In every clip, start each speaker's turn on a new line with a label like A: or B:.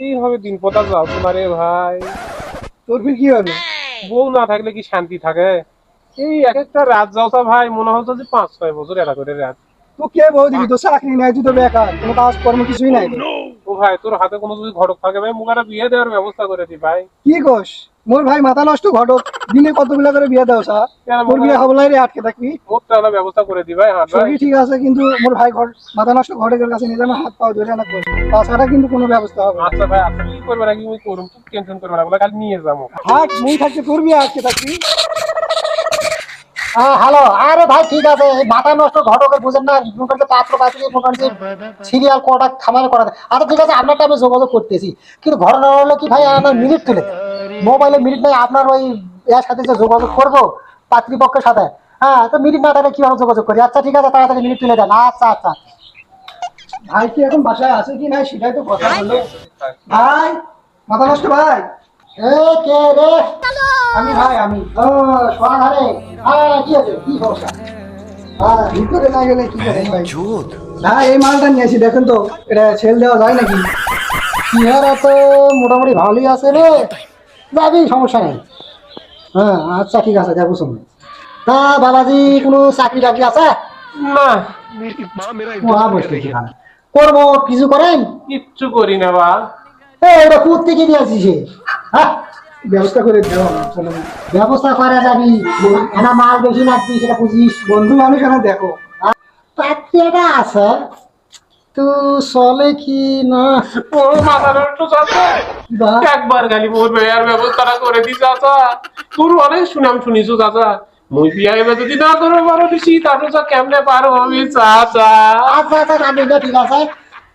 A: এইভাবে দিন পথা যাচ্ছে না রে ভাই।
B: তোর ফির কি হলো?
A: বউ না থাকলে কি শান্তি থাকে? এই এক একটা রাত যাওয়া ভাই, মনে হচ্ছে যে 5-6 বছর এটা করে রাত।
B: তো কে বউ দিবি? তো চাকরি নাই, তুই তো বেকার, কোনো কাজ কর্ম কিছুই নাই তো।
A: ও ভাই, তোর হাতে কোনো যদি ঘটক থাকে ভাই, মুখারা বিয়ে দেওয়ার ব্যবস্থা করে দি ভাই।
B: কি কোস? মোর ভাই মাথা নষ্ট ঘটক, দিনে কতগুলা করে বিয়ে দেও সা? তোর বিয়ে হবে নাই রে, আটকে থাকবি।
A: মোট টাকা ব্যবস্থা করে দি ভাই। হ্যাঁ ভাই,
B: সবই ঠিক আছে, কিন্তু মোর ভাই মাথা নষ্ট ঘটকের কাছে নিয়ে যাবে, হাত পাও ধরে না কোস, তাছাড়া কিন্তু কোনো ব্যবস্থা হবে না।
A: আচ্ছা ভাই, আচ্ছা কি করবে নাকি আমি করুন, তুই টেনশন করবে না, বলে খালি নিয়ে যাবো।
B: হাট, মুই থাকতে তোর বিয়ে আটকে থাকবি?
C: হ্যালো, আরে ভাই ঠিক আছে, এই মাথা নষ্ট ঘটকের বুঝেন না, মোটামুটি পাত্র পাত্রী মোটামুটি সিরিয়াল কটা খামারে করা। আচ্ছা ঠিক আছে, আপনারটা আমি যোগাযোগ করতেছি, কিন্তু ঘটনা হলো কি ভাই, আমার মিনিট তুলে মোবাইলে মিনিট নেই, আপনার ওই এর সাথে যে যোগাযোগ করবো পাত্রীপক্ষের সাথে, হ্যাঁ তো মিনিট না থাকলে কিভাবে যোগাযোগ করি? আচ্ছা ঠিক আছে, তাড়াতাড়ি মিনিট তুলে দেন। আচ্ছা আচ্ছা।
B: ভাই কি এখন বাসায় আছে কি নাই সেটাই তো কথা বললো। ভাই, মাথা নষ্ট ভাই।
C: এ কে রে?
B: আমি ভাই, আমি।
C: ও সোনা ধারে, হ্যাঁ কি আছে, কি সমস্যা?
B: হ্যাঁ, ভিতরে না গেলে কি করে ভাই? ভাই এই মালটা নিয়ে আসি, দেখেন তো এটা সেল দেওয়া যায় নাকি?
C: চেহারা তো মোটামুটি ভালোই আছে রে, যাবি, সমস্যা নেই। হ্যাঁ আচ্ছা ঠিক আছে, দেখো শুনুন। তা বাবাজি কোনো চাকরি টাকরি আছে?
A: না,
C: করবো কিছু করেন?
A: কিচ্ছু করি না বা।
C: এটা কুদ থেকে নিয়ে আসিস? হ্যাঁ
B: ব্যবস্থা করে দেওয়া না, চলো না।
C: ব্যবস্থা করা যাবি, এনা মাল বেশি লাগবি সেটা বুঝিস।
B: বন্ধু মানুষ এখানে দেখো।
C: পাত্রিটা আছে তো চলে কি না?
A: ও মাথা নষ্ট চাচা,
C: বা
A: একবার খালি মোর বিয়ার ব্যবস্থাটা করে দি চাচা। তোর অনেক সুনাম শুনিছো চাচা, মুই বিয়া এবার যদি না করো পারো দিছি, তাহলে তো কেমনে পারো আমি চাচা।
C: আচ্ছা আচ্ছা, ঠিক আছে।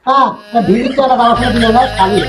C: হ্যাঁ ভিড় তো একটা ব্যবস্থা দিয়ে যায় খালি।